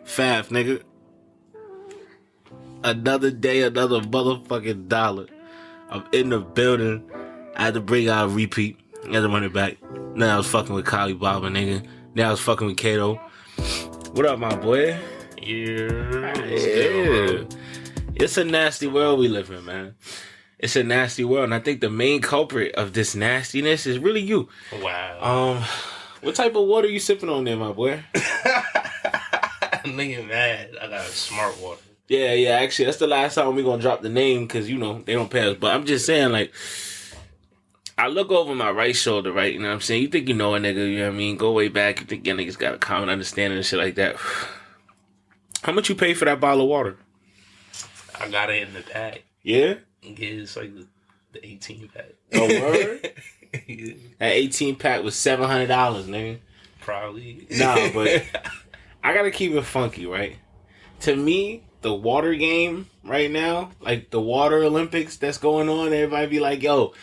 Faf, nigga. Another day, another motherfucking dollar. I'm in the building. I had to bring out a repeat. I had to run it back. Now I was fucking with Khalibaba, nigga. Now I was fucking with Kato. What up, my boy? Yeah. Good, It's a nasty world we live in, man. It's a nasty world, and I think the main culprit of this nastiness is really you. Wow. What type of water you sipping on there, my boy? Nigga mad. I got smart water. Yeah, actually, that's the last time we're gonna drop the name, because, you know, they don't pay us. But I'm just saying, like, I look over my right shoulder, right? You know what I'm saying? You think you know a nigga, you know what I mean? Go way back, you think your niggas got a common understanding and shit like that. How much you pay for that bottle of water? I got it in the pack. Yeah? Yeah, it's like the 18 pack. Oh, word? Yeah. That 18 pack was $700, nigga. Probably. Nah, but I gotta keep it funky, right? To me, the water game right now, like the water Olympics that's going on, everybody be like, yo,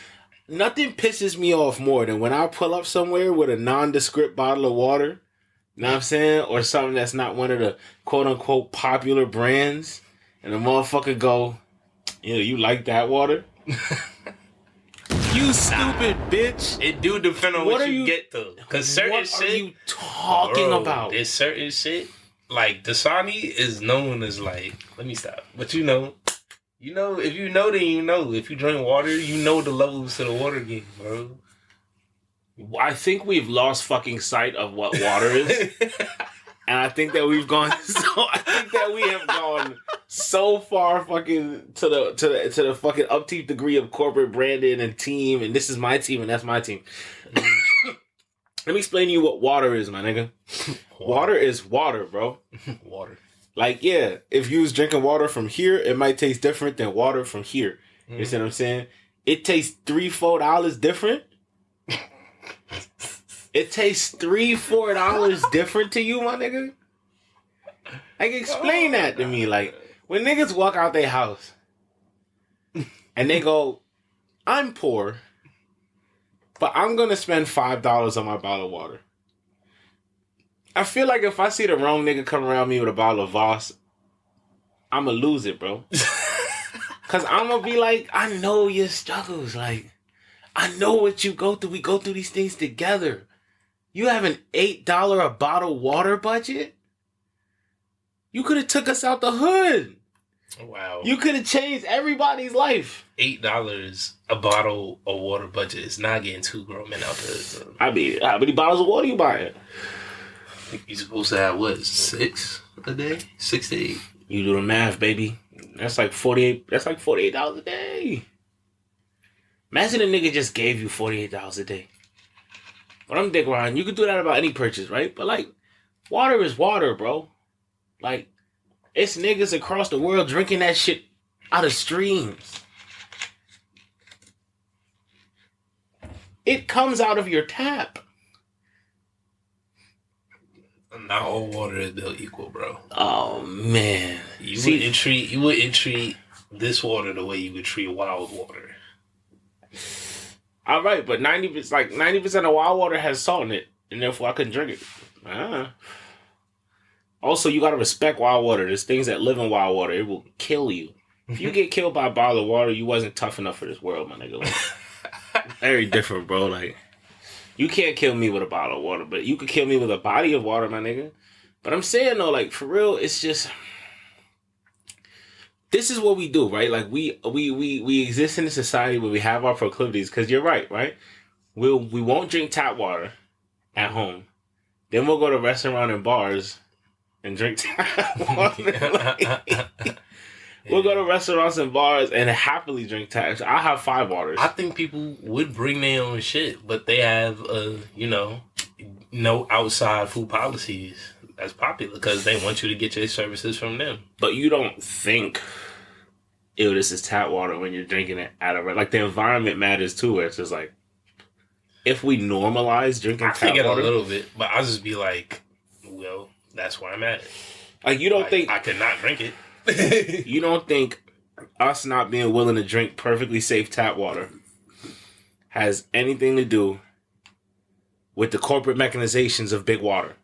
nothing pisses me off more than when I pull up somewhere with a nondescript bottle of water, you know what I'm saying? Or something that's not one of the quote-unquote popular brands, and the motherfucker go, you like that water? You stupid bitch. It do depend on what you get, though. Because certain shit... What are you talking about? There's certain shit... Like, Dasani is known as, like... Let me stop. But if you know, then you know. If you drink water, you know the levels to the water game, bro. I think we've lost fucking sight of what water is. And I think that we've gone... we have gone so far fucking to the fucking upkeep degree of corporate branding and team, and this is my team and that's my team. Let me explain to you what water is, my nigga. Water is water, bro. Water. Like, yeah, if you was drinking water from here, it might taste different than water from here. You see what I'm saying? It tastes $3-4 different. It tastes $3-4 different to you, my nigga. Like, explain that to me. Like, when niggas walk out their house and they go, I'm poor, but I'm going to spend $5 on my bottle of water. I feel like if I see the wrong nigga come around me with a bottle of Voss, I'm going to lose it, bro. Because I'm going to be like, I know your struggles. Like, I know what you go through. We go through these things together. You have an $8 a bottle water budget? You could have took us out the hood. Wow. You could have changed everybody's life. $8 a bottle of water budget is not getting two grown men out there. So. I mean, how many bottles of water you buying? You're supposed to have, what, 6 a day? 6 to 8? You do the math, baby. That's like $48 a day. Imagine a nigga just gave you $48 a day. But I'm dick around. You could do that about any purchase, right? But, like, water is water, bro. Like, it's niggas across the world drinking that shit out of streams. It comes out of your tap. Not all water is built equal, bro. Oh, man. You wouldn't treat this water the way you would treat wild water. All right, but 90% of wild water has salt in it, and therefore I couldn't drink it. Also, you gotta respect wild water. There's things that live in wild water. It will kill you. If you get killed by a bottle of water, you wasn't tough enough for this world, my nigga. Like, very different, bro. Like, you can't kill me with a bottle of water, but you could kill me with a body of water, my nigga. But I'm saying, though, like, for real, it's just... This is what we do, right? Like, we exist in a society where we have our proclivities, because you're right? We won't drink tap water at home. Then we'll go to restaurants and bars and drink tap water. We'll go to restaurants and bars and happily drink tap. I have 5 waters. I think people would bring their own shit, but they have, no outside food policies that's popular because they want you to get your services from them. But you don't think, ew, this is tap water when you're drinking it out of it. Like, the environment matters too, where it's just like, if we normalize drinking tap water. I think it a little bit, but I'll just be like, well, that's where I'm at. Like, you don't think... I could not drink it. You don't think us not being willing to drink perfectly safe tap water has anything to do with the corporate mechanizations of big water?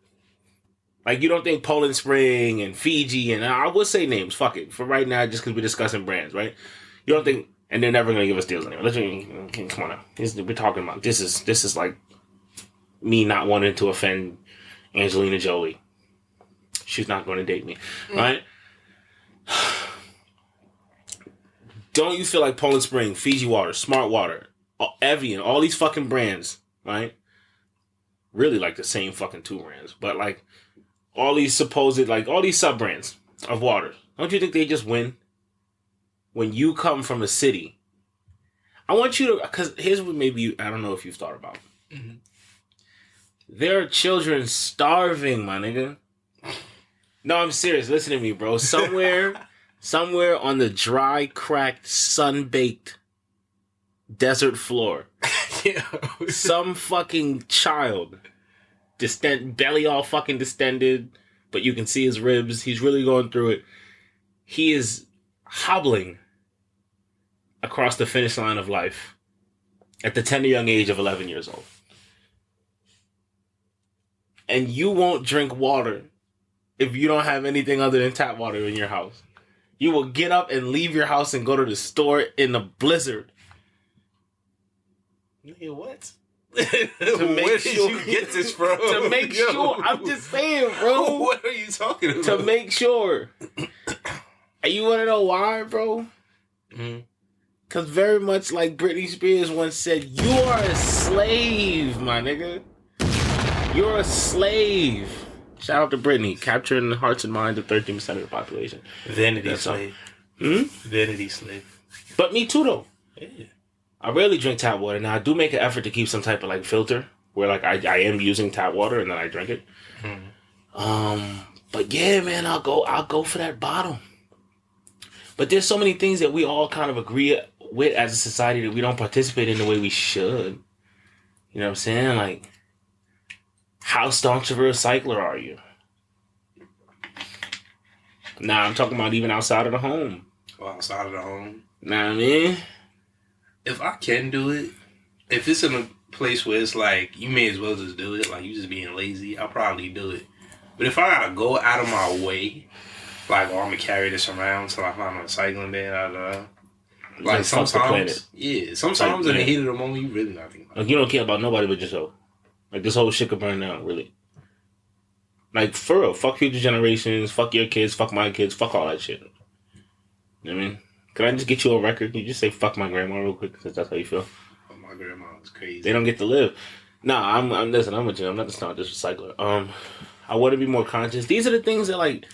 Like, you don't think Poland Spring and Fiji, and I will say names, fuck it. For right now, just because we're discussing brands, right? You don't think, and they're never going to give us deals anyway. Come on now. We're talking about, this is like me not wanting to offend Angelina Jolie. She's not going to date me, right? Don't you feel like Poland Spring, Fiji Water, Smart Water, Evian, all these fucking brands, right? Really like the same fucking two brands, but like all these supposed, like all these sub brands of water. Don't you think they just win? When you come from a city, I want you to, because here's what maybe I don't know if you've thought about. Mm-hmm. There are children starving, my nigga. No, I'm serious. Listen to me, bro. Somewhere on the dry, cracked, sun-baked desert floor, some fucking child, belly all fucking distended, but you can see his ribs. He's really going through it. He is hobbling across the finish line of life at the tender young age of 11 years old. And you won't drink water if you don't have anything other than tap water in your house. You will get up and leave your house and go to the store in the blizzard. Nigga, what? Where did you get this from? To make sure. I'm just saying, bro. What are you talking about? To make sure. And you want to know why, bro? Because very much like Britney Spears once said, you are a slave, my nigga. You're a slave. Shout out to Britney, capturing the hearts and minds of 13% of the population. Vanity slave. Vanity slave. But me too, though. Yeah. I rarely drink tap water. Now, I do make an effort to keep some type of like filter where like I am using tap water and then I drink it. But yeah, man, I'll go for that bottle. But there's so many things that we all kind of agree with as a society that we don't participate in the way we should. You know what I'm saying? Like, how staunch of a recycler are you? Nah, I'm talking about even outside of the home. Oh, outside of the home? Nah, I mean, if I can do it, if it's in a place where it's like, you may as well just do it, like you just being lazy, I'll probably do it. But if I gotta go out of my way, like, I'm gonna carry this around till I find a recycling bin, like sometimes, sometimes in the heat of the moment, you really not thinking about it. Like, you don't care about nobody but yourself. Like, this whole shit could burn down, really. Like, for real, fuck future generations, fuck your kids, fuck my kids, fuck all that shit. You know what I mean? Can I just get you a record? You just say fuck my grandma real quick, because that's how you feel. Oh, my grandma was crazy. They don't get to live. Nah, listen, I'm with you. I'm not the staunch recycler. I want to be more conscious. These are the things that, like,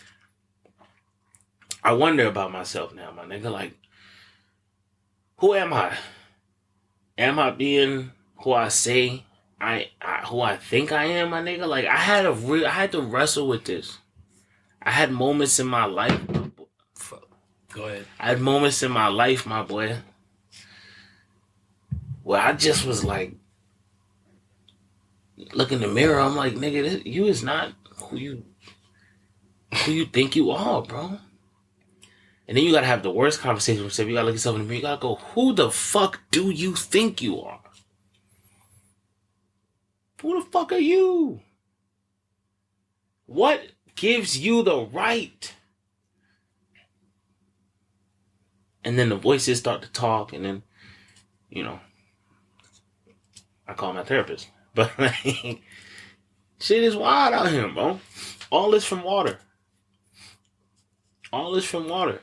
I wonder about myself now, my nigga. Like, who am I? Am I being who I say who I think I am, my nigga? Like, I had to wrestle with this. I had moments in my life. Go ahead. I had moments in my life, my boy, where I just was like, look in the mirror. I'm like, nigga, you is not who you think you are, bro. And then you gotta have the worst conversation with yourself. You gotta look yourself in the mirror. You gotta go, who the fuck do you think you are? Who the fuck are you? What gives you the right? And then the voices start to talk, and then, you know, I call my therapist. But, like, shit is wild out here, bro. All this from water. All this from water.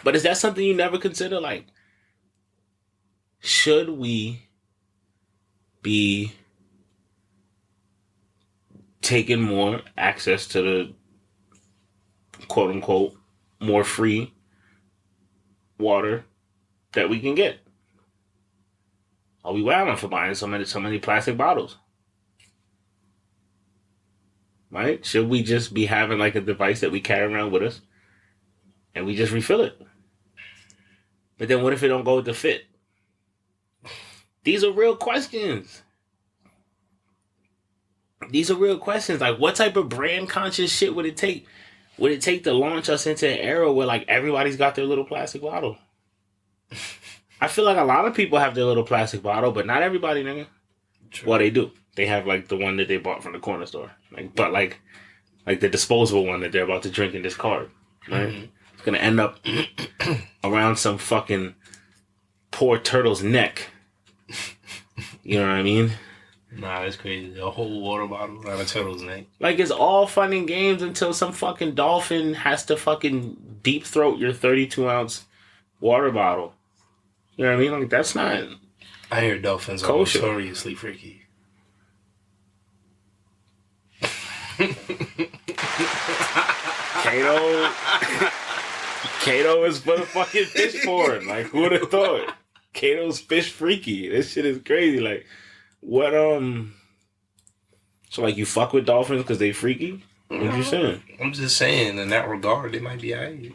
But is that something you never consider? Like, should we be taking more access to the quote unquote more free water that we can get? Are we wilding for buying so many plastic bottles? Right? Should we just be having like a device that we carry around with us and we just refill it? But then what if it don't go with the fit? These are real questions. These are real questions. Like, what type of brand conscious shit would it take? Would it take to launch us into an era where like everybody's got their little plastic bottle? I feel like a lot of people have their little plastic bottle, but not everybody, nigga. True. Well, they do. They have like the one that they bought from the corner store. Like, but like like the disposable one that they're about to drink in this card, right? Mm-hmm. It's gonna end up around some fucking poor turtle's neck. You know what I mean? Nah, that's crazy. A whole water bottle around a turtle's neck. Like, it's all fun and games until some fucking dolphin has to fucking deep throat your 32-ounce water bottle. You know what I mean? Like, that's not... I hear dolphins are notoriously freaky. Kato is for the fucking fish porn. Like, who would have thought? Kato's fish freaky. This shit is crazy. Like, what, so, like, you fuck with dolphins because they freaky? What you saying? I'm just saying, in that regard, they might be alright.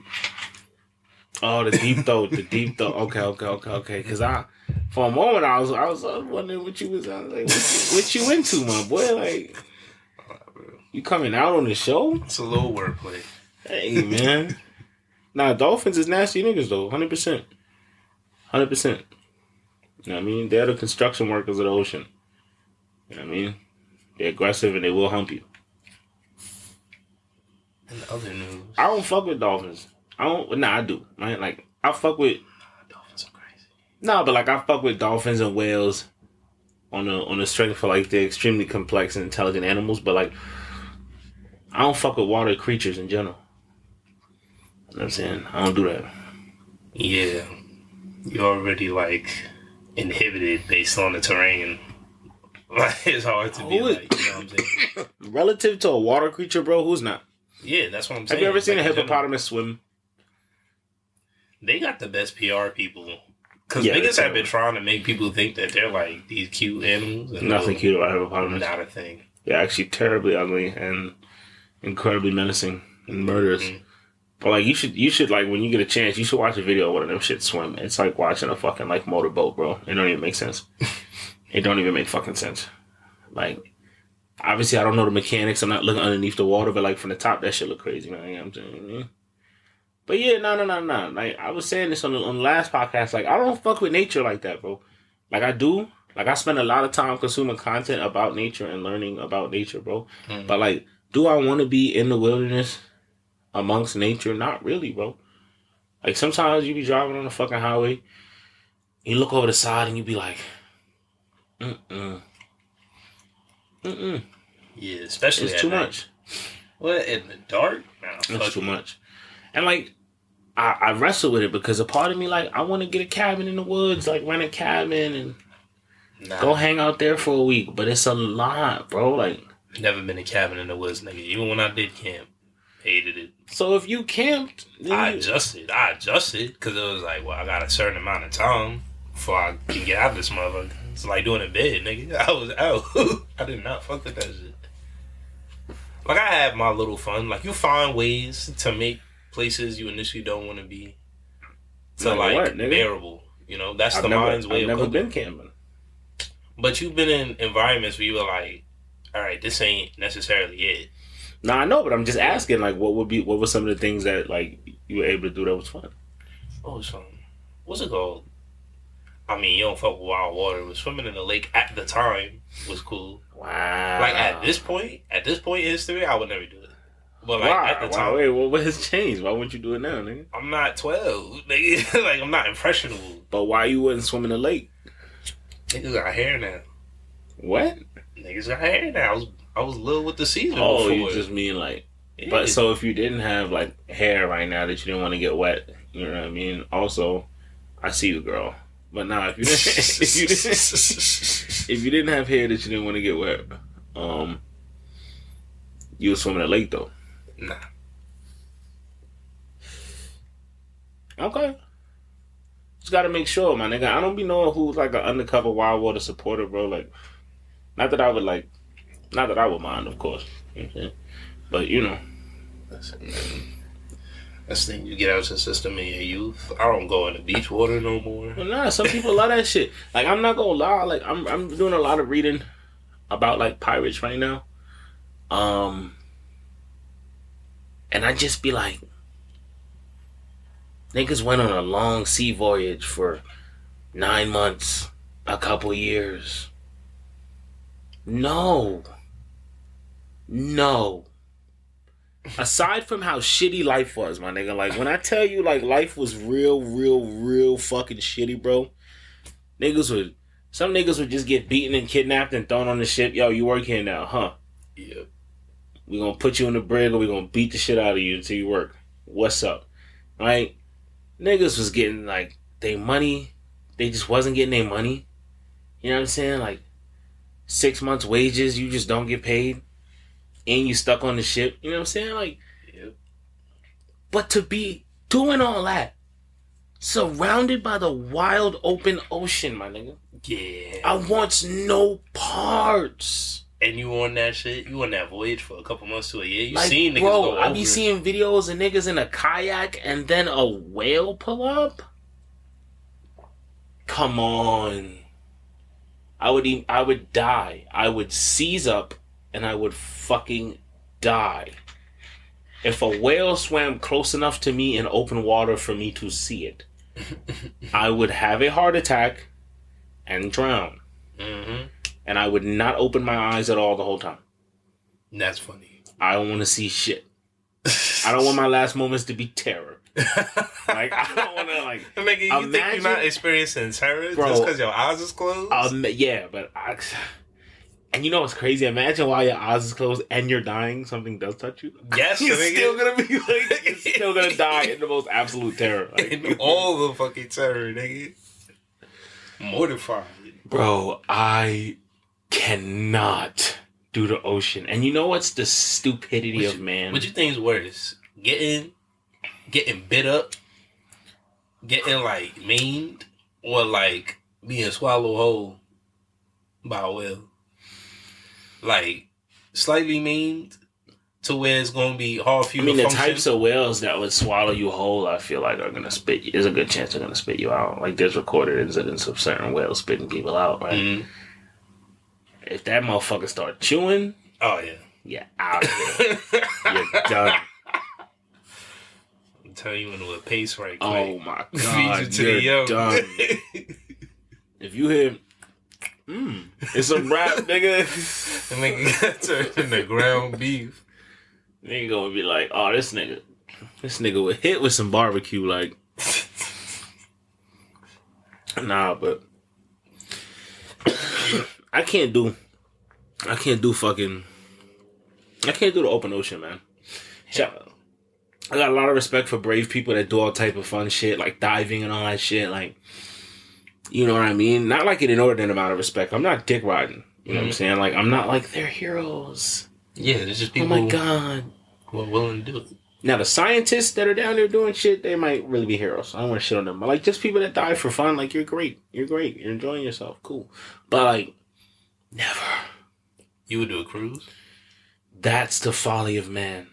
Oh, the deep throat. Okay. Because for a moment, I was wondering what you was, like, what you into, my boy? Like, you coming out on the show? It's a little wordplay. Hey, man. Nah, dolphins is nasty niggas, though. 100%. 100%. You know what I mean? They're the construction workers of the ocean. You know what I mean? They're aggressive and they will hump you. In other news, I don't fuck with dolphins. I do. Right? Like, I fuck with... dolphins are crazy. Nah, but like, I fuck with dolphins and whales on the strength for like the extremely complex and intelligent animals, but like, I don't fuck with water creatures in general. You know what I'm saying? I don't do that. Yeah. You're already like inhibited based on the terrain. Like, it's hard to be like, you know what I'm saying? Relative to a water creature, bro, who's not? Yeah, that's what I'm saying. Have you ever seen a hippopotamus swim? They got the best PR people. Because niggas have been trying to make people think that they're like these cute animals. And nothing cute about hippopotamus. Not a thing. They're actually terribly ugly and incredibly menacing and murderous. Mm-hmm. But like, you should like, when you get a chance, you should watch a video of one of them shit swim. It's like watching a fucking like motorboat, bro. It don't even make sense. It don't even make fucking sense. Like, obviously, I don't know the mechanics. I'm not looking underneath the water, but like from the top, that shit look crazy, man. You know what I'm saying? But yeah, no. Like, I was saying this on the last podcast. Like, I don't fuck with nature like that, bro. Like, I do. Like, I spend a lot of time consuming content about nature and learning about nature, bro. Mm-hmm. But like, do I want to be in the wilderness amongst nature? Not really, bro. Like, sometimes you be driving on the fucking highway, you look over the side and you be like, Yeah, especially it's too much. Well, in the dark? No, it's too much. And like, I wrestle with it because a part of me, like, I want to get a cabin in the woods, like rent a cabin and go hang out there for a week. But it's a lot, bro. Like, never been a cabin in the woods, nigga. Even when I did camp, hated it. So if you camped, I adjusted because it was like, well, I got a certain amount of time before I can get out of this motherfucker. It's like doing a bed, nigga. I was out. I did not fuck with that shit. Like, I had my little fun. Like, you find ways to make places you initially don't want to be bearable. You know, that's the mind's way of cooking. I've never been camping. But you've been in environments where you were like, all right, this ain't necessarily it. Nah, I know, but I'm just asking, like, what were some of the things that, like, you were able to do that was fun? What was fun? What's it called? I mean, you don't fuck with wild water. But swimming in the lake at the time was cool. Wow. Like, at this point in history, I would never do it. But like, at the time, wait, what has changed? Why wouldn't you do it now, nigga? I'm not 12, nigga. Like, I'm not impressionable. But why you wouldn't swim in the lake? Niggas got hair now. What? Niggas got hair now. I was little with the season. Oh, you just mean like... Yeah. But so if you didn't have like hair right now that you didn't want to get wet, you know what I mean? Also, I see you, girl. But nah, if you didn't have hair that you didn't want to get wet, you would swim in the lake though. Nah. Okay. Just gotta make sure, my nigga. I don't be knowing who's like an undercover wild water supporter, bro. Like, not that I would mind, of course. You know what I'm saying? But you know, that's the thing. You get out your system in your youth. I don't go in the beach water no more. Well, nah, some people love that shit. Like, I'm not gonna lie. Like, I'm doing a lot of reading about like pirates right now. And I just be like, niggas went on a long sea voyage for 9 months, a couple years. No. aside from how shitty life was, my nigga, like when I tell you like life was real fucking shitty, bro. Some niggas would just get beaten and kidnapped and thrown on the ship. Yo, you work here now, huh? Yep. We gonna put you in the brig or we gonna beat the shit out of you until you work. What's up? Right? Niggas was getting like their money. They just wasn't getting their money. You know what I'm saying? Like 6 months wages, you just don't get paid. And you stuck on the ship. You know what I'm saying? Like, Yep. but to be doing all that, surrounded by the wild open ocean, my nigga. Yeah. I want no parts. And you on that shit? You on that voyage for a couple months to a year? You Like, seen niggas bro, go I over be it. seeing videos of niggas in a kayak and then a whale pull up. Come on. I would die. I would seize up and I would fucking die. If a whale swam close enough to me in open water for me to see it, I would have a heart attack and drown. Mm-hmm. And I would not open my eyes at all the whole time. That's funny. I don't want to see shit. I don't want my last moments to be terror. Like, I don't want to, like... Nigga, you think you're not experiencing terror bro, just because your eyes is closed? Yeah, but... And you know what's crazy? Imagine while your eyes is closed and you're dying, something does touch you. Yes, you're nigga. still gonna be like... You're still gonna die in the most absolute terror. Like, In all the fucking terror, nigga. Mortified. bro, I cannot do the ocean. And you know what's the stupidity of man? What you think's worse? Getting bit up, getting like maimed, or like being swallowed whole by a whale? Like slightly maimed to where it's gonna be hard for you to function. The types of whales that would swallow you whole, I feel like are gonna spit you. There's a good chance they're gonna spit you out. Like there's recorded incidents of certain whales spitting people out, right? Mm-hmm. If that motherfucker start chewing, oh yeah, you're out of here. You're done. I'm telling you into a pace right quick. Oh my god, Feed you to the you're young. done. If you hear, it's a rap, nigga. And nigga got turned into ground beef. Nigga gonna be like, oh, this nigga would hit with some barbecue, like. Nah, but I can't do the open ocean, man. I got a lot of respect for brave people that do all type of fun shit, like diving and all that shit, like, you know what I mean? Not like an inordinate amount of respect. I'm not dick riding. You know what I'm saying? Like, I'm not like, they're heroes. Yeah, there's just people oh my god, who are willing to do it. Now, the scientists that are down there doing shit, they might really be heroes. I don't want to shit on them. But, like, just people that die for fun, like, you're great. You're great. You're enjoying yourself. Cool. But, like, never. You would do a cruise? That's the folly of man.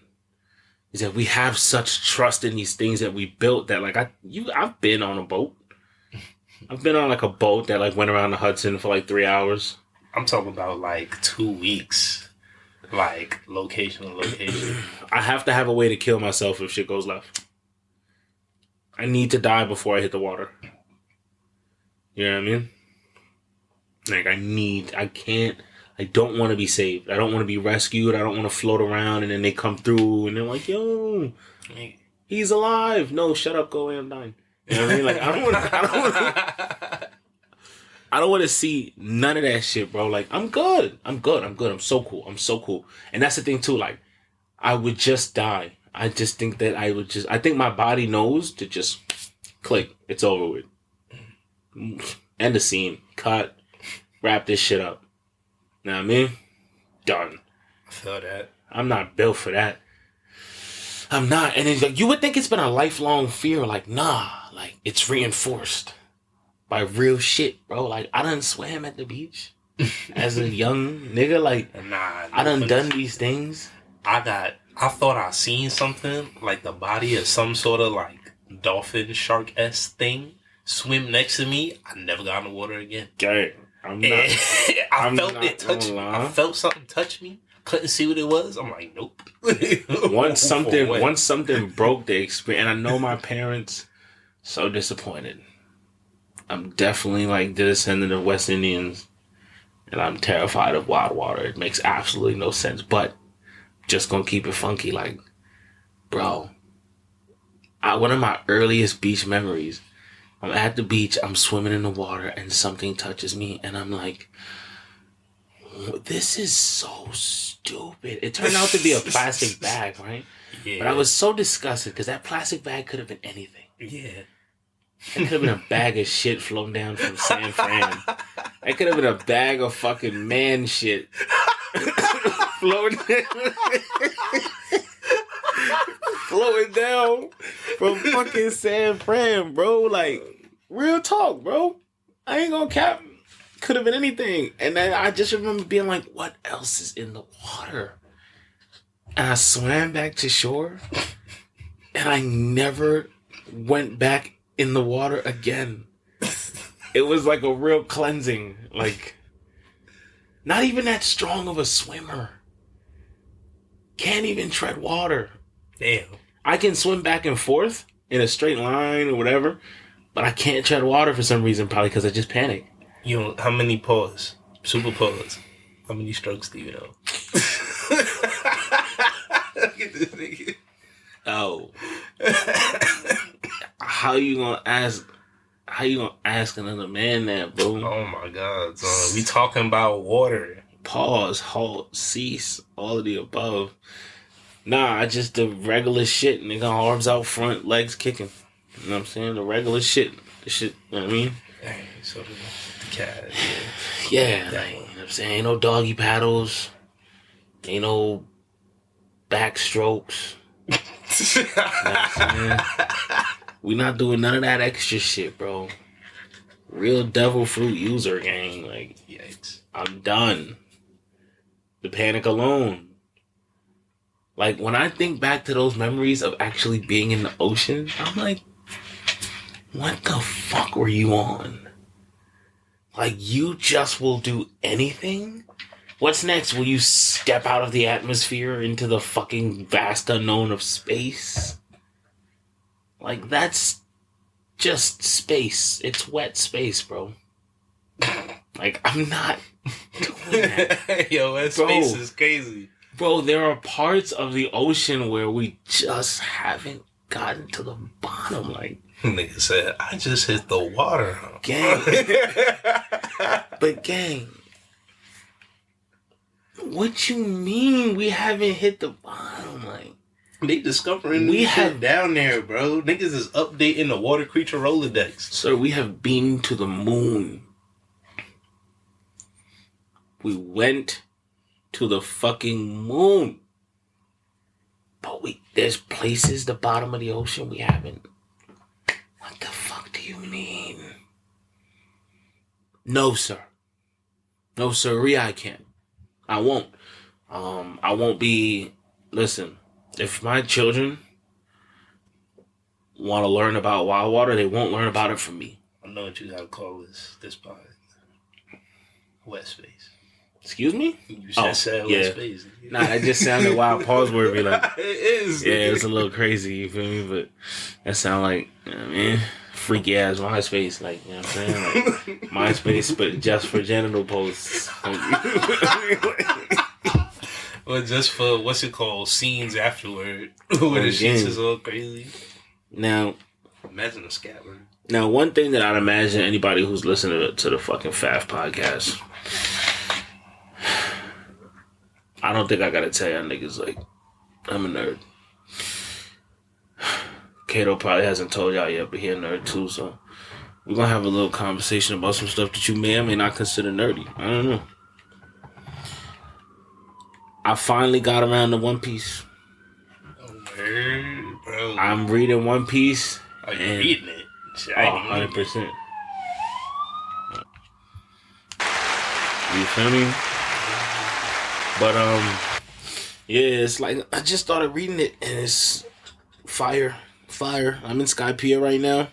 Is that we have such trust in these things that we built that, like, I've been on a boat. I've been on, like, a boat that, like, went around the Hudson for, like, 3 hours. I'm talking about, like, 2 weeks. Like, location to location. I have to have a way to kill myself if shit goes left. I need to die before I hit the water. You know what I mean? Like, I don't want to be saved. I don't want to be rescued. I don't want to float around and then they come through and they're like, yo, he's alive. No, shut up, go away, I'm dying. You know what I mean? Like, I don't want to see none of that shit, bro. Like, I'm good. I'm so cool. And that's the thing, too. Like, I would just die. I just think that I think my body knows to just click. It's over with. End the scene. Cut. Wrap this shit up. Know what I mean? Done. I feel that. I'm not built for that. I'm not. And it's like, you would think it's been a lifelong fear. Like, nah. Like, it's reinforced by real shit, bro. Like, I done swam at the beach as a young nigga. Like, nah, I done these things. I thought I seen something like the body of some sort of like dolphin shark-esque thing swim next to me. I never got in the water again. Okay, I felt it touch me. I felt something touch me. Couldn't see what it was. I'm like, nope. Once something broke the experience, and I know my parents so disappointed. I'm definitely like the descendant of West Indians, and I'm terrified of wild water. It makes absolutely no sense, but just gonna keep it funky. Like, Bro, one of my earliest beach memories, I'm at the beach, I'm swimming in the water, and something touches me, and I'm like, this is so stupid. It turned out to be a plastic bag, right? Yeah. But I was so disgusted because that plastic bag could have been anything. Yeah. It could have been a bag of shit floating down from San Fran. It could have been a bag of fucking man shit floating floating down from fucking San Fran, bro. Like, real talk, bro. I ain't gonna cap. Could have been anything. And then I just remember being like, what else is in the water? And I swam back to shore. And I never went back in the water again. It was like a real cleansing. Like, not even that strong of a swimmer. Can't even tread water. Damn. I can swim back and forth in a straight line or whatever, but I can't tread water for some reason, probably because I just panic. You know, how many pause? Super pause. How many strokes do you know? Look at this nigga. Oh. How you gonna ask another man that, bro? Oh my God, son. We talking about water. Pause, halt, cease, all of the above. Nah, I just the regular shit, nigga. Arms out front, legs kicking. You know what I'm saying? The regular shit. The shit, you know what I mean? Dang, so the cat, Yeah, like, you know what I'm saying? Ain't no doggy paddles. Ain't no backstrokes. You know what I'm saying? We not doing none of that extra shit, bro. Real devil fruit user gang. Like, yikes. I'm done. The panic alone. Like, when I think back to those memories of actually being in the ocean, I'm like, what the fuck were you on? Like, you just will do anything? What's next? Will you step out of the atmosphere into the fucking vast unknown of space? Like, that's just space. It's wet space, bro. Like, I'm not doing that. Yo, that space is crazy. Bro, there are parts of the ocean where we just haven't gotten to the bottom. Like, nigga said, I just hit the water. Gang. But gang, what you mean we haven't hit the bottom? Like, they discovering we have down there, bro. Niggas is updating the water creature Rolodex. Sir, we have been to the moon. We went to the fucking moon. But there's places the bottom of the ocean we haven't. What the fuck do you mean? No, sir. No, sirree, I can't. I won't. I won't be... Listen, if my children want to learn about wild water, they won't learn about it from me. I know what you gotta call this part. Wet space. Excuse me? You said wet space. Nah, that just sounded wild. Pause word be like... It is. Yeah, it's a little crazy, you feel me? But that sound like, you know what I mean? Freaky ass MySpace, like, you know what I'm saying? Like, MySpace, but just for genital posts. Or just for, what's it called, scenes afterward. Where the sheets is all crazy. Now, imagine a scabbard. Now, one thing that I'd imagine anybody who's listening to the fucking FAF podcast, I don't think I gotta tell y'all niggas, like, I'm a nerd. Kato probably hasn't told y'all yet, but he a nerd too, so we're gonna have a little conversation about some stuff that you may or may not consider nerdy. I don't know. I finally got around to One Piece. Oh, word, bro. I'm reading One Piece. Are you reading it? Oh, 100%. You feel me? But, yeah, it's like, I just started reading it, and it's fire. I'm in Skypiea right now,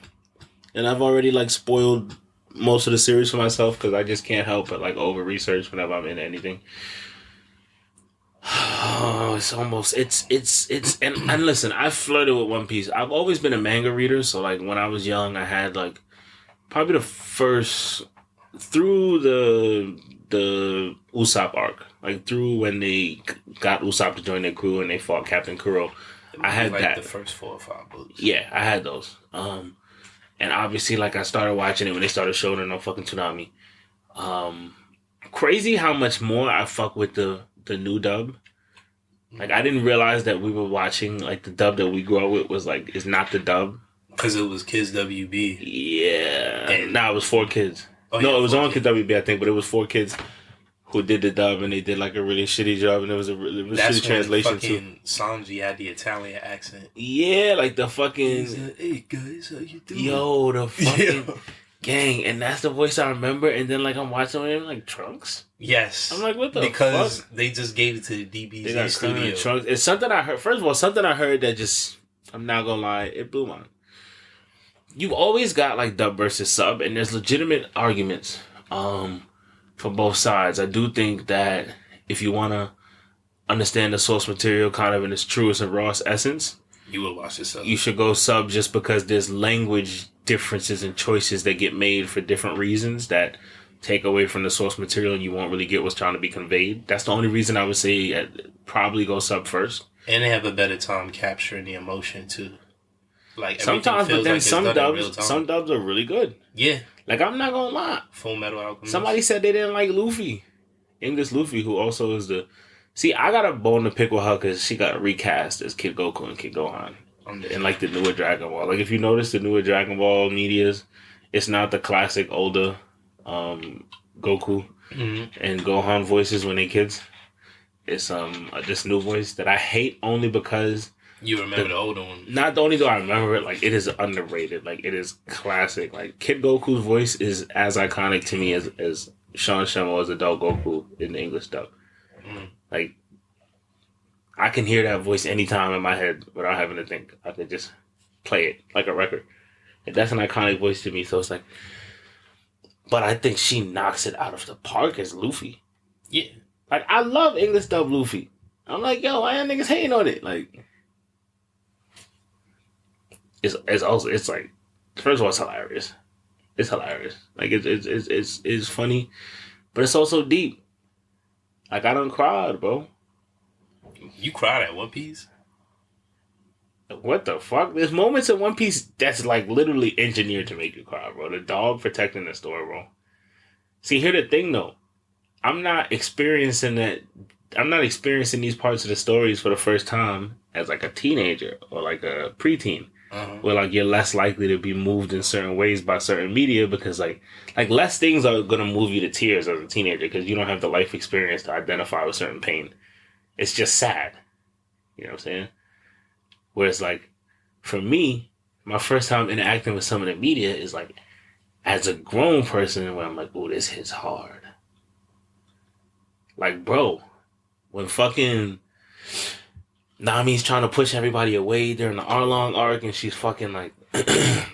and I've already, like, spoiled most of the series for myself, because I just can't help but, like, over-research whenever I'm in anything. Oh, it's almost, and listen, I flirted with One Piece. I've always been a manga reader, so, like, when I was young, I had, like, probably the first, through the Usopp arc, like, through when they got Usopp to join their crew and they fought Captain Kuro, I had like that. The first 4 or 5 books. Yeah, I had those. And obviously, like, I started watching it when they started showing it on fucking Toonami. Crazy how much more I fuck with the new dub. Like, I didn't realize that we were watching, like, the dub that we grew up with was, like, is not the dub. Because it was Kids WB. Yeah. And it was 4 kids. Oh, no, yeah, it was 4 on kids. Kids WB, I think, but it was 4 kids who did the dub, and they did, like, a really shitty job, and it was That's shitty translation, too. Fucking Sanji had the Italian accent. Yeah, like, the fucking... He's like, hey, guys, how you doing? Yo, the fucking... Yeah. Gang, and that's the voice I remember, and then, like, I'm watching him, like, Trunks? Yes. I'm like, what the because fuck? they just gave it to the DBZ They got studio. Trunks. It's something I heard. First of all, something I heard that just, I'm not gonna lie, it blew my. You've always got like dub versus sub, and there's legitimate arguments for both sides. I do think that if you wanna understand the source material kind of in its truest and rawest essence, you will watch this sub. You should go sub just because there's language differences and choices that get made for different reasons that take away from the source material, and you won't really get what's trying to be conveyed. That's the only reason I would say probably go sub first. And they have a better time capturing the emotion too. Like sometimes, but then like some dubs are really good. Yeah, like I'm not gonna lie. Full Metal Alchemist. Somebody said they didn't like Luffy, English Luffy, who also is the. See, I got a bone to pick with her because she got recast as Kid Goku and Kid Gohan, and like the newer Dragon Ball. Like if you notice the newer Dragon Ball medias, it's not the classic older Goku and Gohan voices when they kids. It's this new voice that I hate only because you remember the older one. Not only do I remember it, like it is underrated. Like it is classic. Like Kid Goku's voice is as iconic to me as Sean Shemo as adult Goku in the English dub. Like I can hear that voice anytime in my head without having to think. I can just play it like a record. And that's an iconic voice to me. So it's like, but I think she knocks it out of the park as Luffy. Yeah. Like, I love English dub Luffy. I'm like, yo, why y'all niggas hating on it? Like, it's also, it's like, first of all, it's hilarious. It's hilarious. Like, it's funny, but it's also deep. Like, I done cried, bro. You cried at One Piece? What the fuck? There's moments in One Piece that's, like, literally engineered to make you cry, bro. The dog protecting the store, bro. See, here's the thing, though. I'm not experiencing these parts of the stories for the first time as like a teenager or like a preteen, where like you're less likely to be moved in certain ways by certain media because like less things are gonna move you to tears as a teenager because you don't have the life experience to identify with certain pain. It's just sad, you know what I'm saying? Whereas like for me, my first time interacting with some of the media is like as a grown person where I'm like, oh, this hits hard. Like, bro, when fucking Nami's trying to push everybody away during the Arlong arc and she's fucking, like,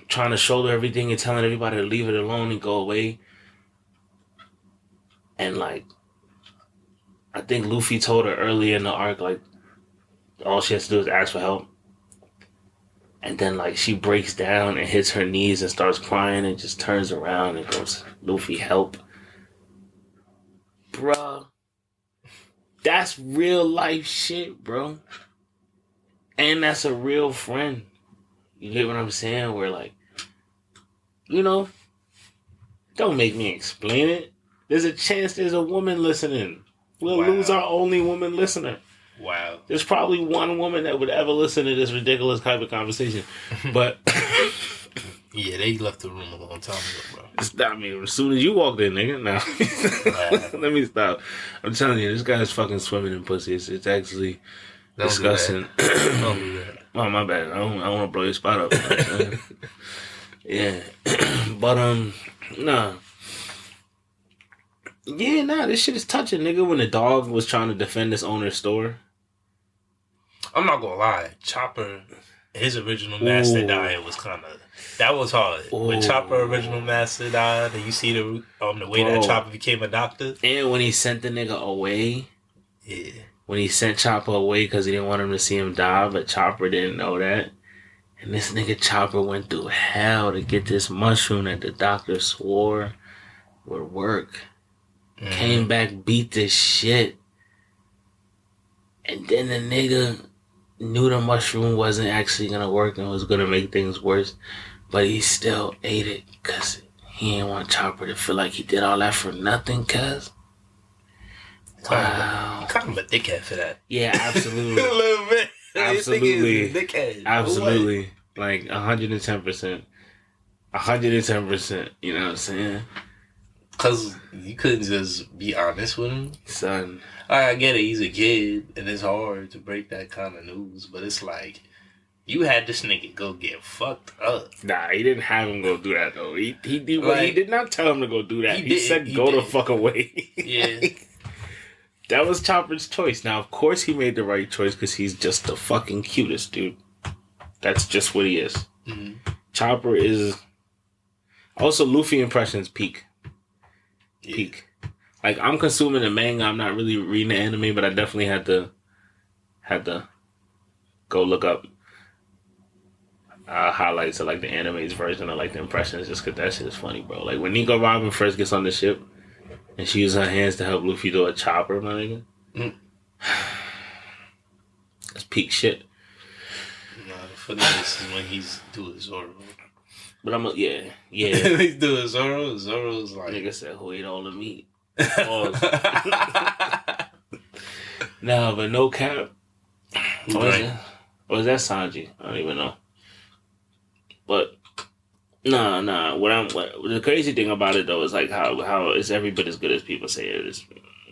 trying to shoulder everything and telling everybody to leave it alone and go away. And, like, I think Luffy told her earlier in the arc, like, all she has to do is ask for help. And then, like, she breaks down and hits her knees and starts crying and just turns around and goes, Luffy, help. Bruh. That's real life shit, bro. And that's a real friend. You get what I'm saying? Where like, you know, don't make me explain it. There's a chance there's a woman listening. We'll lose our only woman listener. Wow. There's probably one woman that would ever listen to this ridiculous type of conversation. But yeah, they left the room a long time ago, bro. Stop me as soon as you walked in, nigga. No. Let me stop. I'm telling you, this guy's fucking swimming in pussy. It's actually disgusting. Don't do that. Oh, my bad. I don't want to blow your spot up. Yeah. But, nah. Yeah, nah, this shit is touching, nigga. When the dog was trying to defend his owner's store. I'm not gonna lie. Chopper, his original master died was kind of... That was hard. Ooh. When Chopper original master died, and you see the way that Chopper became a doctor. And when he sent the nigga away. Yeah. When he sent Chopper away because he didn't want him to see him die, but Chopper didn't know that. And this nigga Chopper went through hell to get this mushroom that the doctor swore would work. Came back, beat this shit. And then the nigga knew the mushroom wasn't actually gonna work and was gonna make things worse, but he still ate it because he didn't want Chopper to feel like he did all that for nothing. Cause wow, kind of a dickhead for that. Yeah, absolutely, a little bit. Absolutely, Dickhead. Absolutely, like 110%, 110%. You know what I'm saying? Cause you couldn't just be honest with him, son. I get it. He's a kid, and it's hard to break that kind of news. But it's like you had this nigga go get fucked up. Nah, he didn't have him go do that though. He did not tell him to go do that. He said go the fuck away. Yeah. That was Chopper's choice. Now, of course, he made the right choice because he's just the fucking cutest dude. That's just what he is. Mm-hmm. Chopper is also Luffy impressions peak. Yeah. Peak. Like, I'm consuming the manga. I'm not really reading the anime, but I definitely had to go look up highlights of like the anime's version of like the impressions, just because that shit is funny, bro. Like when Nico Robin first gets on the ship and she uses her hands to help Luffy do a chopper, my nigga. That's peak shit. Nah, the funniest is when he's doing Zoro. But yeah. He's doing Zoro. Zoro's like, nigga said, who ate all the meat? No, but no cap. Or is that Sanji? I don't even know. But nah. The crazy thing about it though is like how it's every bit as good as people say it is.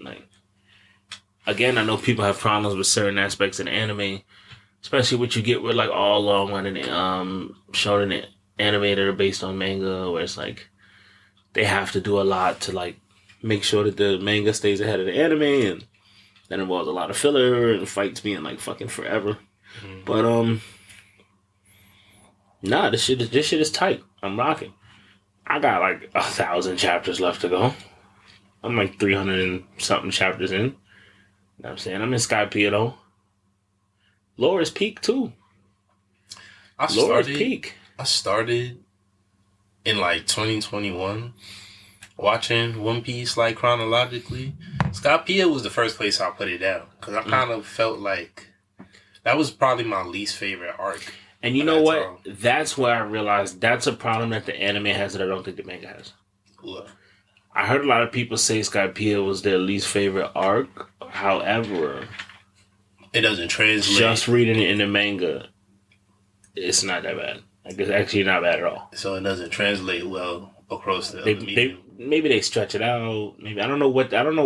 Like, again, I know people have problems with certain aspects of the anime, especially what you get with like all long running shown in the anime that are based on manga, where it's like they have to do a lot to like make sure that the manga stays ahead of the anime, and that involves a lot of filler and fights being like fucking forever. Mm-hmm. But nah, this shit is tight. I'm rocking. I got like 1,000 chapters left to go. I'm like 300 and something chapters in. You know what I'm saying? I'm in Skypiea though. Laura's peak too. Laura's peak. I started in like 2021 watching One Piece like chronologically. Skypiea was the first place I put it down because I kind of felt like that was probably my least favorite arc. And you know what? That's where I realized that's a problem that the anime has that I don't think the manga has. What? I heard a lot of people say Skypiea was their least favorite arc. However, it doesn't translate. Just reading it in the manga, it's not that bad. Like, it's actually not bad at all. So it doesn't translate well across the other medium. Maybe they stretch it out. Maybe I don't know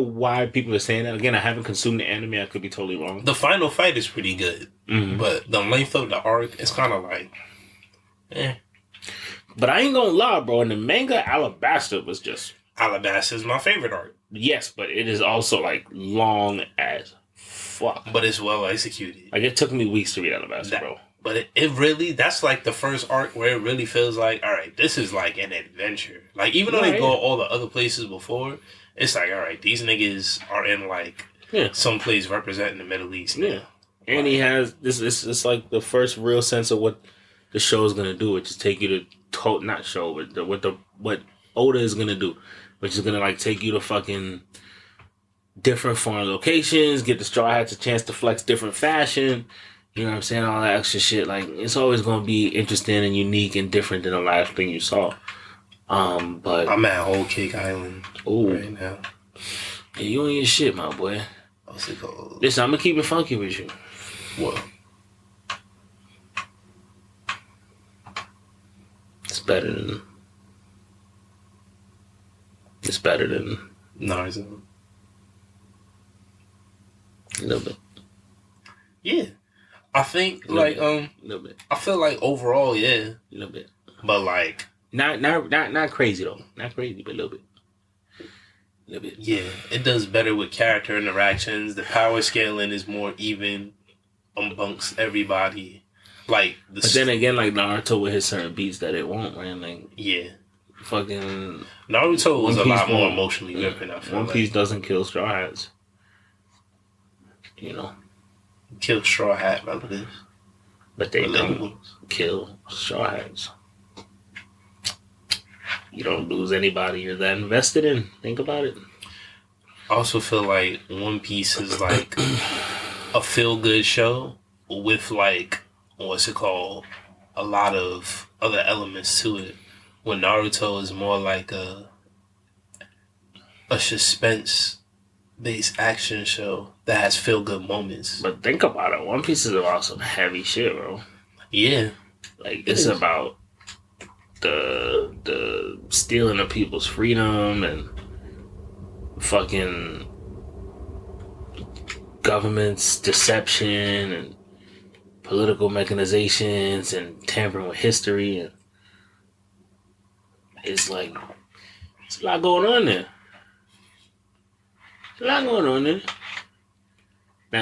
why people are saying that. Again, I haven't consumed the anime. I could be totally wrong. The final fight is pretty good, but the length of the arc is kind of like, eh. But I ain't gonna lie, bro. In the manga, Alabasta was just Alabasta is my favorite arc. Yes, but it is also like long as fuck. But it's well executed. Like it took me weeks to read Alabasta, bro. But it really, that's like the first arc where it really feels like, all right, this is like an adventure. Like, even though they go all the other places before, it's like, all right, these niggas are in like some place representing the Middle East. Yeah. And he has this. It's like the first real sense of what the show is gonna do, which is take you to not show, but what Oda is gonna do, which is gonna like take you to fucking different foreign locations, get the Straw Hats a chance to flex different fashion. You know what I'm saying? All that extra shit. Like, it's always going to be interesting and unique and different than the last thing you saw. But I'm at Whole Cake Island right now. Yeah, you on your shit, my boy. What's it called? Listen, I'm going to keep it funky with you. What? It's better than Naruto. A little bit. Yeah. I think like a little bit. I feel like overall, yeah, a little bit, but like not crazy though, not crazy, but a little bit. Yeah, it does better with character interactions. The power scaling is more even amongst everybody. Like, but then again, like Naruto with his certain beats that it won't, man. Like, yeah, fucking Naruto was a lot more emotionally driven. I feel One Piece doesn't kill Straw Hats. You know. Kill Straw Hat relatives. But they don't kill Straw Hats. You don't lose anybody you're that invested in. Think about it. I also feel like One Piece is like a feel-good show, with like what's it called? A lot of other elements to it. When Naruto is more like a suspense based action show that has feel good moments. But think about it. One Piece is about some heavy shit, bro. Yeah. Like it's about the stealing of people's freedom and fucking government's deception and political mechanizations and tampering with history, and it's like it's a lot going on there. There's a lot going on there.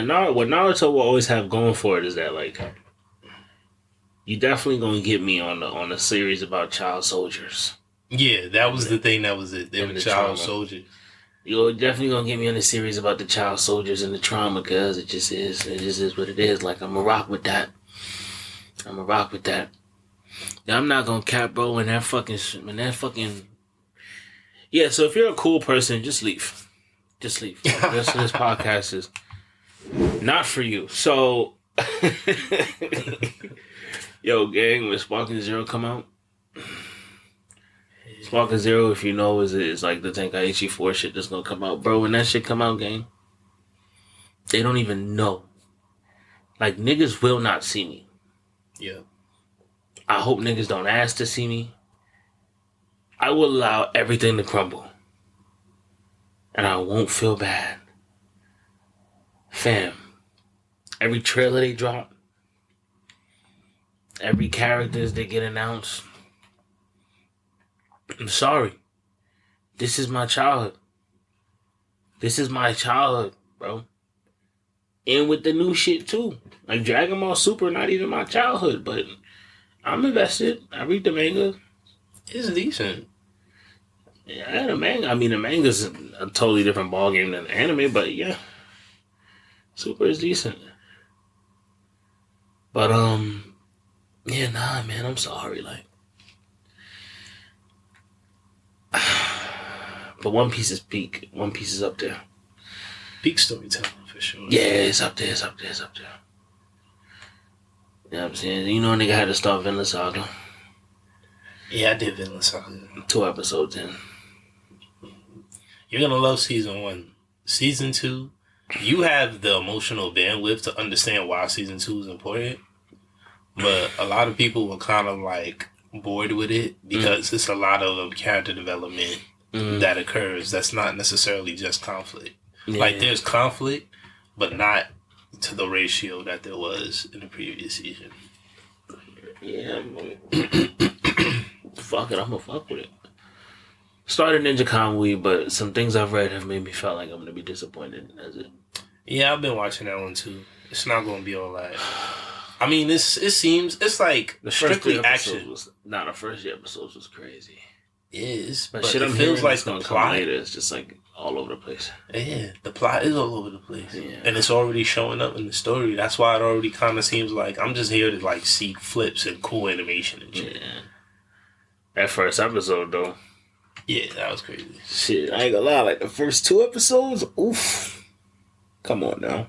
Now, what Naruto will always have going for it is that, like, you definitely gonna get me on the series about child soldiers. Yeah, that was the thing. That was it. They were child soldiers. You're definitely gonna get me on the series about the child soldiers and the trauma, because it just is. It just is what it is. Like, I'm gonna rock with that. Now, I'm not gonna cap, bro. When that fucking. Yeah. So if you're a cool person, just leave. Just leave. This podcast is not for you. So, yo, gang, when Sparking Zero come out. Sparking Zero, if you know, is like the Tenkaichi 4 shit that's gonna come out. Bro, when that shit come out, gang, they don't even know. Like, niggas will not see me. Yeah. I hope niggas don't ask to see me. I will allow everything to crumble. And I won't feel bad. Fam, every trailer they drop, every characters that get announced, I'm sorry. This is my childhood. Bro. And with the new shit, too. Like, Dragon Ball Super, not even my childhood, but I'm invested. I read the manga. It's decent. Yeah, the manga. I mean, the manga's a totally different ballgame than the anime, but yeah. Super is decent. But, yeah, nah, man, I'm sorry, like. But One Piece is peak. One Piece is up there. Peak storytelling, for sure. Yeah, it's up there. You know what I'm saying? You know, nigga had to start Vinland Saga. Yeah, I did Vinland Saga. 2 episodes in. You're gonna love season 1. Season 2, you have the emotional bandwidth to understand why season 2 is important. But a lot of people were kind of like bored with it because it's a lot of character development that occurs. That's not necessarily just conflict. Yeah. Like, there's conflict, but not to the ratio that there was in the previous season. Yeah, fuck it, I'm gonna fuck with it. Started Ninja Kamui, but some things I've read have made me feel like I'm gonna be disappointed as it. Yeah, I've been watching that one too. It's not gonna be all that. I mean, it seems it's like the strictly action. The first episodes was crazy. Yes, but shit, it feels like the plot later. It's just like all over the place. Yeah, the plot is all over the place, yeah. And it's already showing up in the story. That's why it already kind of seems like I'm just here to like see flips and cool animation and shit. Yeah. That first episode though. Yeah, that was crazy. Shit, I ain't gonna lie. Like the first 2 episodes, oof. Come on now.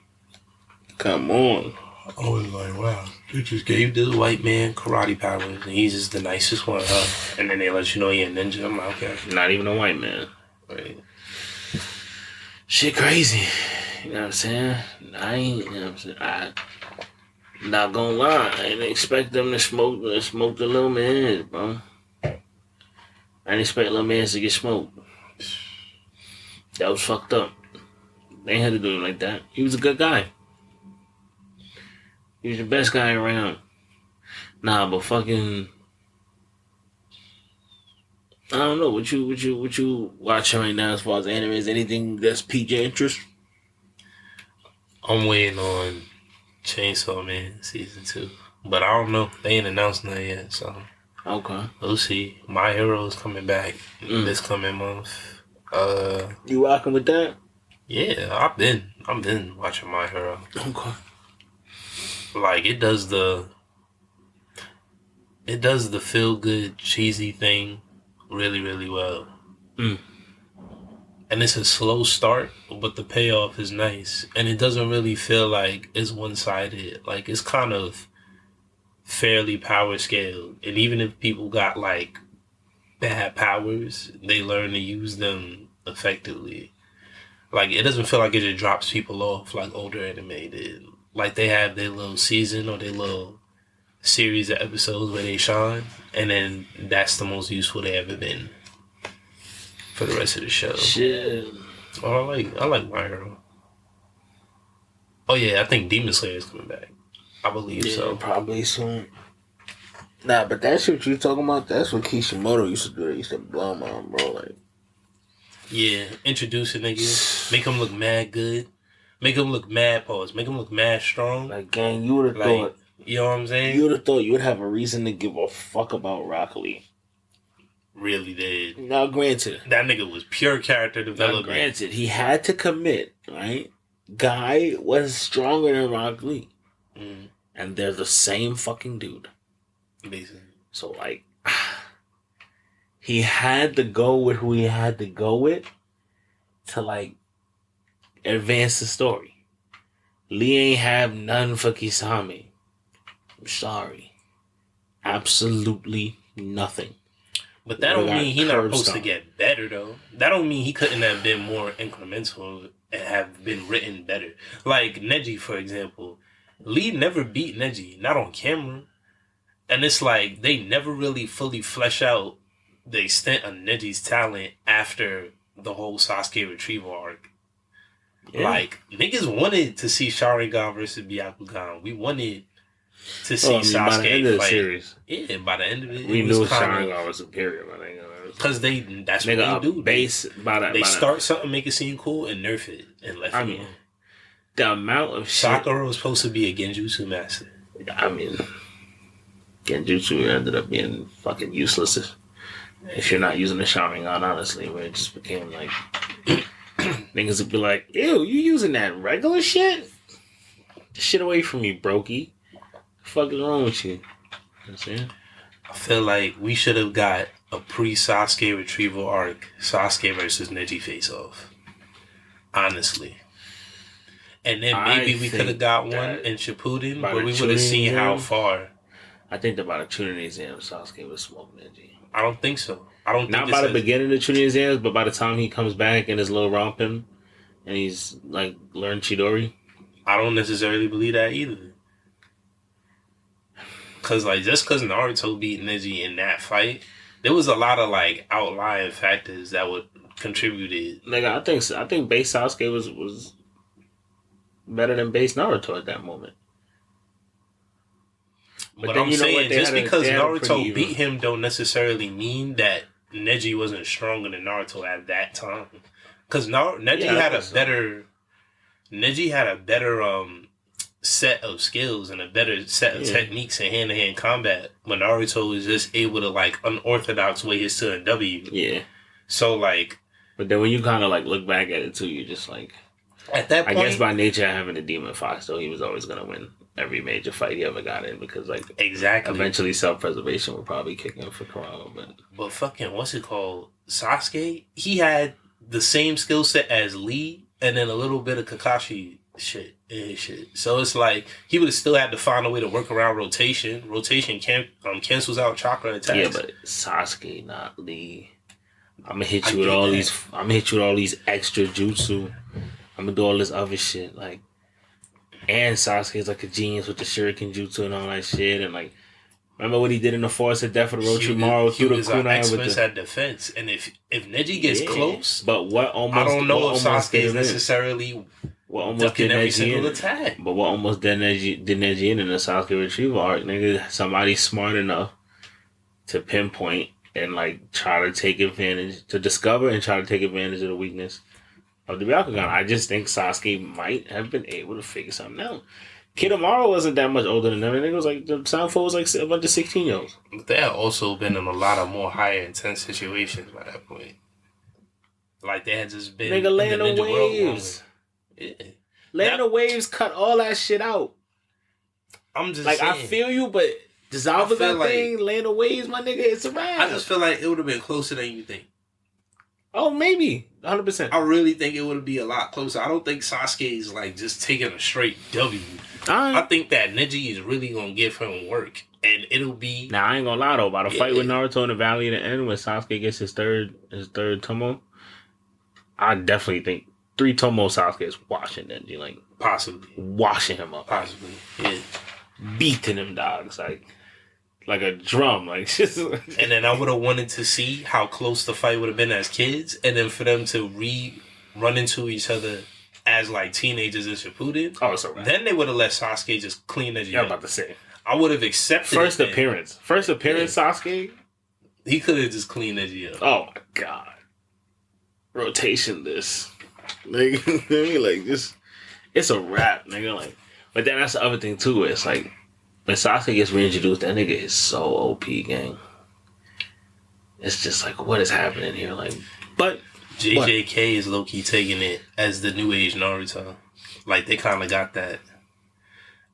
Come on. I was like, wow. They just gave this white man karate powers and he's just the nicest one, huh? And then they let you know you're a ninja. I'm like, okay. Not even a white man. Right. Shit crazy. You know what I'm saying? You know what I'm saying? I'm not gonna lie. I didn't expect them to smoke the little man, bro. I didn't expect little man to get smoked. That was fucked up. They ain't had to do him like that. He was a good guy. He was the best guy around. Nah, but fucking, I don't know. What you watching right now as far as anime? Is anything that's piqued your interest? I'm waiting on Chainsaw Man season 2, but I don't know. They ain't announced nothing yet, so okay, we'll see. My Hero is coming back this coming month. You rocking with that? Yeah, I've been watching My Hero. Okay. Like, it does the feel good cheesy thing really, really well. And and it's a slow start, but the payoff is nice, and it doesn't really feel like it's one-sided. Like, it's kind of fairly power scaled, and even if people got like bad powers, they learn to use them effectively. Like, it doesn't feel like it just drops people off like older anime did. Like, they have their little season or their little series of episodes where they shine, and then that's the most useful they ever been for the rest of the show. Shit. Oh, I like My Hero. Oh yeah, I think Demon Slayer is coming back. I believe so. Probably soon. Nah, but that shit you talking about, that's what Kishimoto used to do. He used to blow my arm, bro. Like, yeah, introduce a nigga, make him look mad good, make him look mad pause, make him look mad strong. Like, gang, you would have thought. You know what I'm saying? You would have thought you would have a reason to give a fuck about Rock Lee. Really did. Now, granted. That nigga was pure character development. Now, granted, he had to commit, right? Guy was stronger than Rock Lee. Mm. And they're the same fucking dude. Basically. So, like, he had to go with who he had to go with to, like, advance the story. Lee ain't have none for Kisame. I'm sorry. Absolutely nothing. But that don't mean he not supposed to get better, though. That don't mean he couldn't have been more incremental and have been written better. Like Neji, for example. Lee never beat Neji, not on camera. And it's like they never really fully flesh out the extent of Neji's talent after the whole Sasuke retrieval arc. Yeah. Like, niggas wanted to see Sharingan versus Byakugan. We wanted to see Sasuke by the end of the fight. Series. Yeah, by the end of it, we knew Sharingan was superior. Because that's what they do. They start something, make it seem cool, and nerf it and let it go. The amount of Sakura was supposed to be a Genjutsu master. I mean, Genjutsu ended up being fucking useless if you're not using the Sharingan, honestly, where it just became like niggas would be like, ew, you using that regular shit? Get shit away from me, brokey. The fuck is wrong with you? You know what I'm saying? I feel like we should have got a pre-Sasuke retrieval arc, Sasuke versus Neji face-off. Honestly. And then maybe we could have got one in Shippuden, but we would have seen how far. I think that by the Chunin exam, Sasuke would smoke Neji. I don't think so. I don't. Not by the beginning of the Chunin exams, but by the time he comes back in his little romping, and he's like learned Chidori. I don't necessarily believe that either. Cause like just cause Naruto beat Neji in that fight, there was a lot of like outlying factors that would contributed. Like I think base Sasuke was better than base Naruto at that moment. But I'm saying, just because Naruto beat him don't necessarily mean that Neji wasn't stronger than Naruto at that time. Because Neji had a better set of skills and a better set of techniques in hand-to-hand combat when Naruto was just able to, like, unorthodox way his to W. Yeah. So, like... But then when you kind of, like, look back at it, too, you're just like... At that point... I guess by nature, having a Demon Fox, though, he was always going to win every major fight he ever got in because, like... Exactly. Eventually, self-preservation would probably kick in for Kurama, But fucking, what's it called? Sasuke, he had the same skill set as Lee and then a little bit of Kakashi shit. So it's like he would have still had to find a way to work around rotation. Rotation cancels out chakra attacks. Yeah, but Sasuke, not Lee. I'm gonna hit you with all these. I'm gonna hit you with all these extra jutsu. I'm gonna do all this other shit. Like, and Sasuke's like a genius with the shuriken jutsu and all that shit. And like, remember what he did in the Forest of Death for the Orochimaru through the kunai with the at defense. And if Neji gets close, but what almost I don't know if Sasuke is necessarily. What almost did every Neji single in. Attack. But what almost did Neji in the Sasuke retrieval arc, nigga, somebody smart enough to pinpoint and like try to take advantage, to discover and try to take advantage of the weakness of the Byakugan. I just think Sasuke might have been able to figure something out. Kidomaru wasn't that much older than them. I think it was like the Sanfo was like a bunch of 16-year-olds. But they had also been in a lot of more higher intense situations by that point. Like they had just been nigga laying the waves. Yeah. Land of Waves cut all that shit out. I'm just like, saying. I feel you, but dissolve that thing, Land of Waves, my nigga, it's a wrap. I just feel like it would have been closer than you think. Oh, maybe 100%. I really think it would be a lot closer. I don't think Sasuke is like just taking a straight W. I think that Neji is really gonna give him work, and it'll be. Now I ain't gonna lie though, by the fight with Naruto in the Valley of the End, when Sasuke gets his third Tomo, I definitely think 3 Tomo Sasuke is washing Neji, like possibly washing him up, possibly, yeah, beating him dogs like a drum, like just. And then I would have wanted to see how close the fight would have been as kids, and then for them to run into each other as like teenagers in Shippuden. Oh, so then they would have let Sasuke just clean Neji up. I'm about to say. I would have accepted First appearance, Sasuke. He could have just cleaned Neji up. Oh my god. Rotation this. Like, like this. It's a wrap, nigga. Like, but then that's the other thing too. It's like when Sasuke gets reintroduced, that nigga is so OP, gang. It's just like, what is happening here? Like, but JJK is low key taking it as the new age Naruto. Like they kind of got that.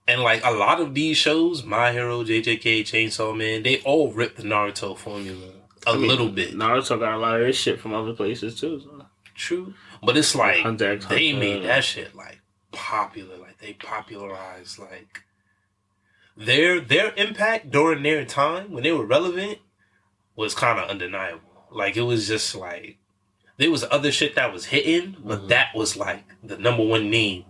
And like a lot of these shows, My Hero, JJK, Chainsaw Man, they all rip the Naruto formula a little bit. Naruto got a lot of this shit from other places too. So. True, but it's like Hunter, they made that shit like popular. Like they popularized like their impact during their time when they were relevant was kind of undeniable. Like it was just like there was other shit that was hitting, but that was like the number one name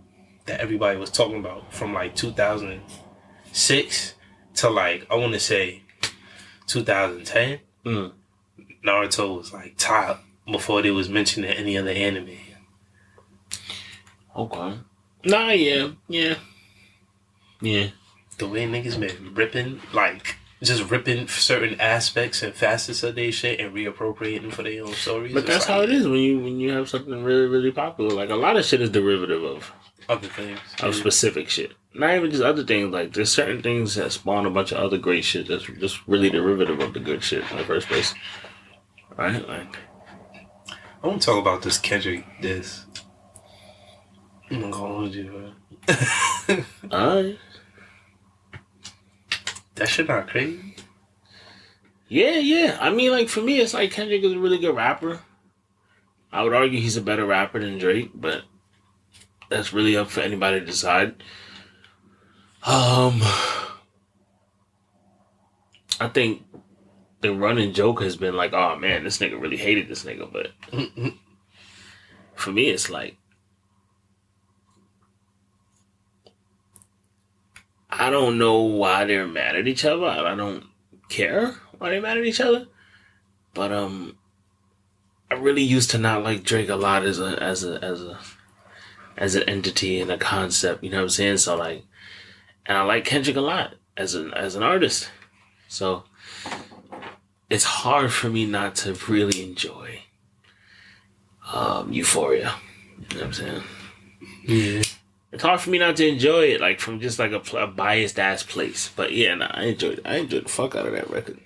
that everybody was talking about from like 2006 to like I want to say 2010. Naruto was like top before they was mentioned in any other anime. Okay. Nah, yeah. The way niggas been ripping, like just ripping certain aspects and facets of their shit and reappropriating for their own stories. But that's like, how it is when you have something really, really popular. Like a lot of shit is derivative of other things. Of specific shit. Not even just other things. Like there's certain things that spawn a bunch of other great shit that's just really derivative of the good shit in the first place. Right? Like I want to talk about this Kendrick diss. I'm gonna hold you, bro. Alright. That shit not crazy. Yeah. I mean, like, for me, it's like Kendrick is a really good rapper. I would argue he's a better rapper than Drake, but that's really up for anybody to decide. I think the running joke has been like, oh man, this nigga really hated this nigga, but for me, it's like, I don't know why they're mad at each other. I don't care why they're mad at each other. But I really used to not like Drake a lot as an entity and a concept. You know what I'm saying? So like, and I like Kendrick a lot as an artist. So it's hard for me not to really enjoy Euphoria. You know what I'm saying? Yeah. It's hard for me not to enjoy it, like from just like a biased ass place. But yeah, I enjoyed it. I enjoyed the fuck out of that record.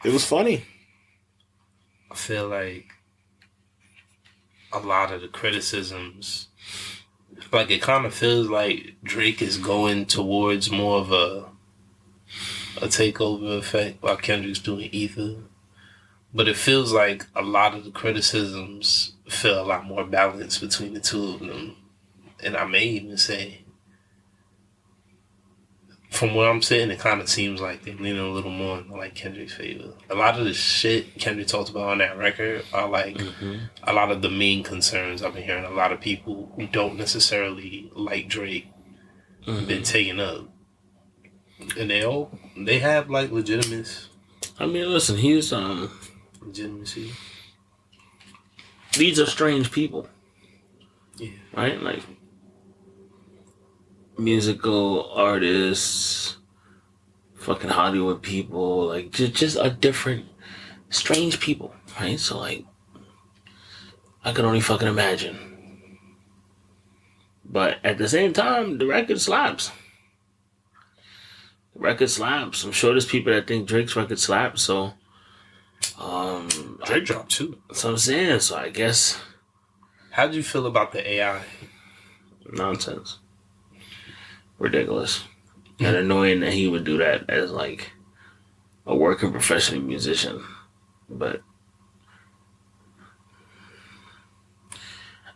It was funny. I feel like a lot of the criticisms, like it kind of feels like Drake is going towards more of a takeover effect while Kendrick's doing Ether. But it feels like a lot of the criticisms feel a lot more balanced between the two of them. And I may even say, from where I'm sitting, it kind of seems like they're leaning a little more in like Kendrick's favor. A lot of the shit Kendrick talked about on that record are like a lot of the main concerns I've been hearing. A lot of people who don't necessarily like Drake been taking up. And they have like legitimacy. I mean, listen, he's Legitimacy. These are strange people. Yeah. Right? Like musical artists, fucking Hollywood people, like just a different strange people, right? So like I can only fucking imagine. But at the same time, the record slaps. The record slaps. I'm sure there's people that think Drake's record slaps, so Drake dropped too. That's what I'm saying. So I guess. How'd you feel about the AI? Nonsense. Ridiculous. And annoying that he would do that as like a working professional musician. But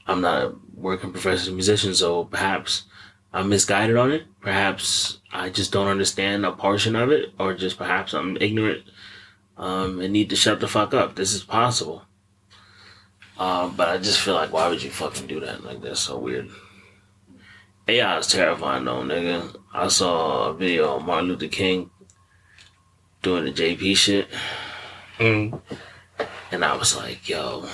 I'm not a working professional musician, so perhaps I'm misguided on it. Perhaps I just don't understand a portion of it, or just perhaps I'm ignorant and need to shut the fuck up. This is possible. But I just feel like, why would you fucking do that? Like, that's so weird. AI is terrifying though, nigga. I saw a video of Martin Luther King doing the JP shit. Mm. And I was like, yo,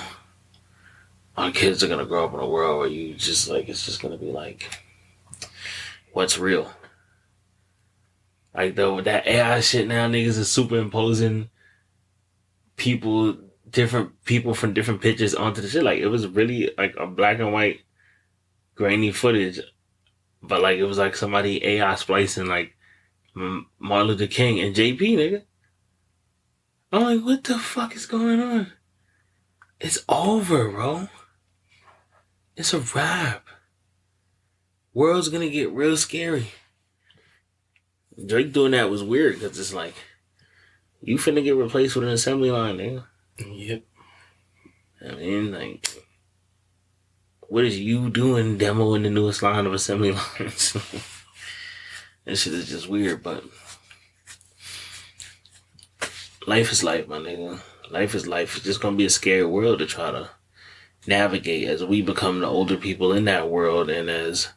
our kids are gonna grow up in a world where you just like, it's just gonna be like, what's real? Like, though, that AI shit now, niggas is superimposing different people from different pictures onto the shit. Like, it was really like a black and white grainy footage, but like, it was like somebody AI splicing like Martin Luther King and JP, nigga. I'm like, what the fuck is going on? It's over, bro. It's a wrap. World's gonna get real scary. Drake doing that was weird because it's like, you finna get replaced with an assembly line, nigga. Yep. I mean, like, what is you doing demoing the newest line of assembly lines? That shit is just weird, but life is life, my nigga. Life is life. It's just gonna be a scary world to try to navigate as we become the older people in that world, and as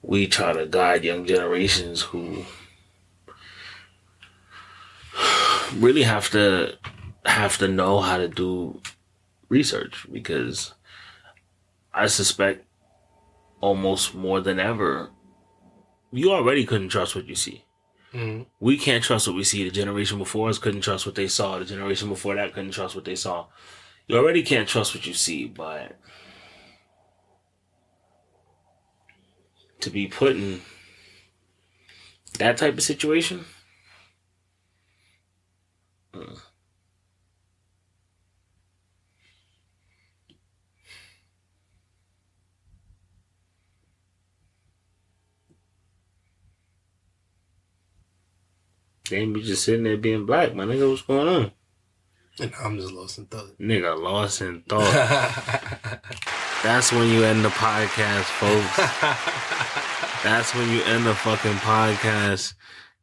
we try to guide young generations who really have to know how to do research, because I suspect almost more than ever, you already couldn't trust what you see. Mm-hmm. We can't trust what we see. The generation before us couldn't trust what they saw. The generation before that couldn't trust what they saw. You already can't trust what you see, but to be put in that type of situation, damn, you just sitting there being black, my nigga. What's going on? And I'm just lost in thought. Nigga, lost in thought. That's when you end the podcast, folks. That's when you end the fucking podcast.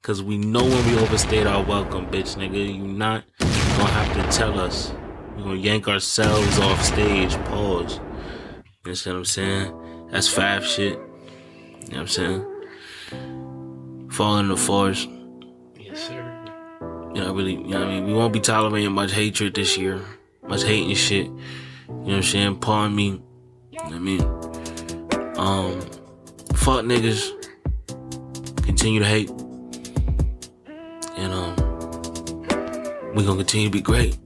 Cause we know when we overstayed our welcome, bitch, nigga. You not gonna have to tell us. We're gonna yank ourselves off stage. Pause. You know what I'm saying? That's Fab shit. You know what I'm saying? Fall in the Forrest. Yes, sir. You know, really, you know what I mean? We won't be tolerating much hatred this year. Much hate and shit. You know what I'm saying? Pardon me. You know what I mean? Fuck niggas. Continue to hate. And we gonna continue to be great.